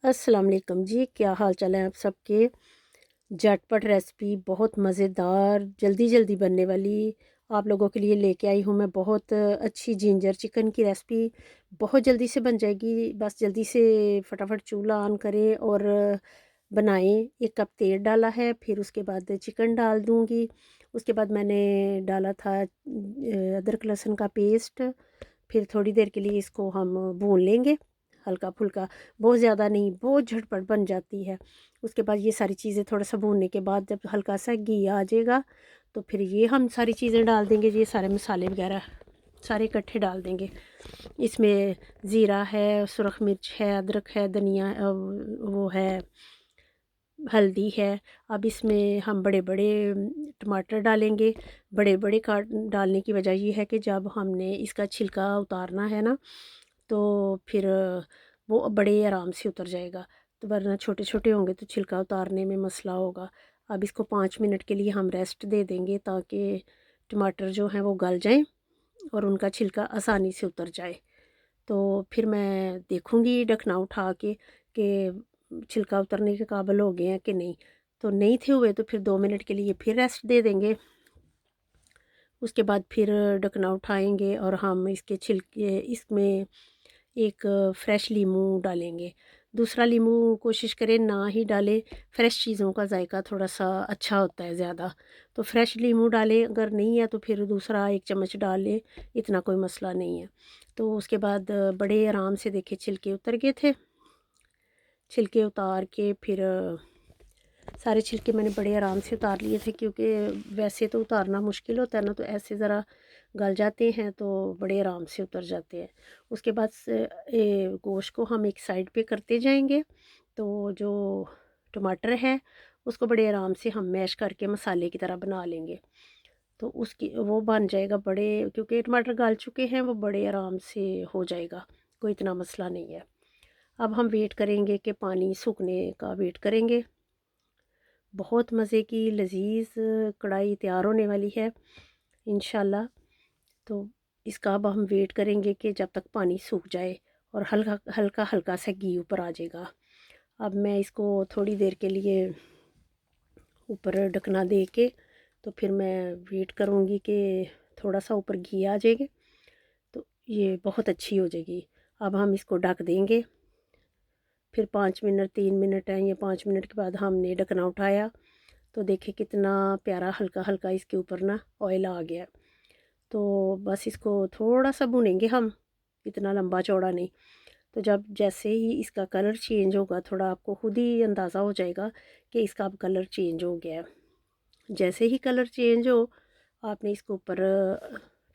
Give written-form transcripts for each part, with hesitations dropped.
अस्सलाम वालेकुम जी, क्या हाल चाल है आप सबके। झटपट रेसिपी बहुत मज़ेदार जल्दी जल्दी बनने वाली आप लोगों के लिए लेके आई हूँ मैं। बहुत अच्छी जिंजर चिकन की रेसिपी बहुत जल्दी से बन जाएगी। बस जल्दी से फटाफट चूल्हा ऑन करें और बनाएं। 1 कप तेल डाला है, फिर उसके बाद चिकन डाल दूँगी। उसके बाद मैंने डाला था अदरक लहसुन का पेस्ट। फिर थोड़ी देर के लिए इसको हम भून लेंगे हल्का फुल्का, बहुत ज़्यादा नहीं, बहुत झटपट बन जाती है। उसके बाद ये सारी चीज़ें थोड़ा सा भूनने के बाद जब हल्का सा घी आ जाएगा तो फिर ये हम सारी चीज़ें डाल देंगे। ये सारे मसाले वगैरह सारे इकट्ठे डाल देंगे। इसमें ज़ीरा है, सुरख मिर्च है, अदरक है, धनिया वो है, हल्दी है। अब इसमें हम बड़े बड़े टमाटर डालेंगे। बड़े बड़े काट डालने की वजह ये है कि जब हमने इसका छिलका उतारना है ना, तो फिर वो बड़े आराम से उतर जाएगा। तो वरना छोटे छोटे होंगे तो छिलका उतारने में मसला होगा। अब इसको 5 मिनट के लिए हम रेस्ट दे देंगे ताकि टमाटर जो हैं वो गल जाएं और उनका छिलका आसानी से उतर जाए। तो फिर मैं देखूँगी ढकना उठा के कि छिलका उतरने के काबिल हो गए हैं कि नहीं। तो नहीं थे हुए तो फिर 2 मिनट के लिए फिर रेस्ट दे देंगे। उसके बाद फिर ढकना उठाएंगे और हम इसके छिलके इसमें एक फ़्रेश लीमू डालेंगे। दूसरा लीमू कोशिश करें ना ही डालें, फ़्रेश चीज़ों का जायका थोड़ा सा अच्छा होता है ज़्यादा। तो फ़्रेश लीमू डालें, अगर नहीं है तो फिर दूसरा 1 चम्मच डाल लें, इतना कोई मसला नहीं है। तो उसके बाद बड़े आराम से देखिए छिलके उतर गए थे। छिलके उतार के फिर सारे छिलके मैंने बड़े आराम से उतार लिए थे, क्योंकि वैसे तो उतारना मुश्किल होता है ना, तो ऐसे ज़रा गल जाते हैं तो बड़े आराम से उतर जाते हैं। उसके बाद गोश्त को हम एक साइड पे करते जाएंगे। तो जो टमाटर है उसको बड़े आराम से हम मैश करके मसाले की तरह बना लेंगे। तो उसकी वो बन जाएगा बड़े, क्योंकि टमाटर गल चुके हैं, वो बड़े आराम से हो जाएगा, कोई इतना मसला नहीं है। अब हम वेट करेंगे कि पानी सूखने का वेट करेंगे। बहुत मज़े की लजीज कढ़ाई तैयार होने वाली है इंशाल्लाह। तो इसका अब हम वेट करेंगे कि जब तक पानी सूख जाए और हल्का हल्का हल्का सा घी ऊपर आ जाएगा। अब मैं इसको थोड़ी देर के लिए ऊपर ढकना दे के तो फिर मैं वेट करूँगी कि थोड़ा सा ऊपर घी आ जाएगा तो ये बहुत अच्छी हो जाएगी। अब हम इसको ढक देंगे। फिर 5 मिनट 3 मिनट हैं, ये 5 मिनट के बाद हमने ढकना उठाया तो देखिए कितना प्यारा हल्का हल्का इसके ऊपर ना ऑयल आ गया। तो बस इसको थोड़ा सा भुनेंगे हम, इतना लंबा चौड़ा नहीं। तो जब जैसे ही इसका कलर चेंज होगा, थोड़ा आपको खुद ही अंदाज़ा हो जाएगा कि इसका अब कलर चेंज हो गया है। जैसे ही कलर चेंज हो, आपने इसके ऊपर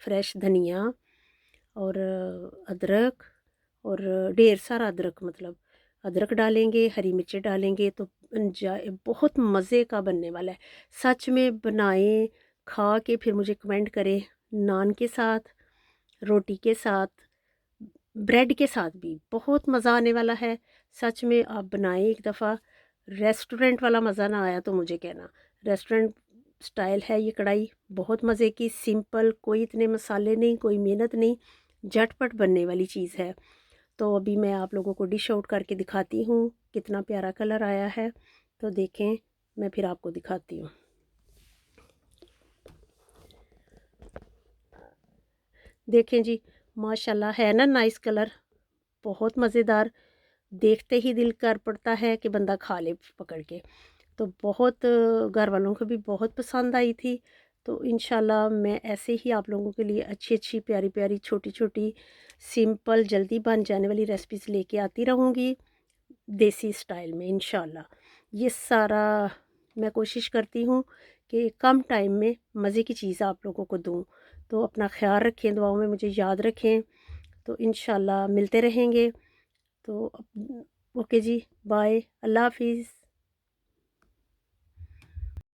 फ्रेश धनिया और अदरक और ढेर सारा अदरक, मतलब अदरक डालेंगे, हरी मिर्चें डालेंगे तो बहुत मज़े का बनने वाला है। सच में बनाएं, खा के फिर मुझे कमेंट करें। नान के साथ, रोटी के साथ, ब्रेड के साथ भी बहुत मज़ा आने वाला है। सच में आप बनाएं एक दफ़ा। रेस्टोरेंट वाला मज़ा ना आया तो मुझे कहना। रेस्टोरेंट स्टाइल है ये कढ़ाई, बहुत मज़े की, सिंपल, कोई इतने मसाले नहीं, कोई मेहनत नहीं, झटपट बनने वाली चीज़ है। तो अभी मैं आप लोगों को डिश आउट करके दिखाती हूँ कितना प्यारा कलर आया है। तो देखें, मैं फिर आपको दिखाती हूँ। देखें जी, माशाल्लाह है ना नाइस कलर, बहुत मज़ेदार। देखते ही दिल कर पड़ता है कि बंदा खा ले पकड़ के। तो बहुत घर वालों को भी बहुत पसंद आई थी। तो इंशाल्लाह मैं ऐसे ही आप लोगों के लिए अच्छी अच्छी प्यारी प्यारी छोटी छोटी सिंपल जल्दी बन जाने वाली रेसिपीज़ लेके आती रहूँगी देसी स्टाइल में इंशाल्लाह। ये सारा मैं कोशिश करती हूँ कि कम टाइम में मज़े की चीज़ आप लोगों को दूँ। तो अपना ख्याल रखें, दुआओं में मुझे याद रखें। तो इंशाल्लाह मिलते रहेंगे। तो ओके जी, बाय, अल्लाह हाफिज़।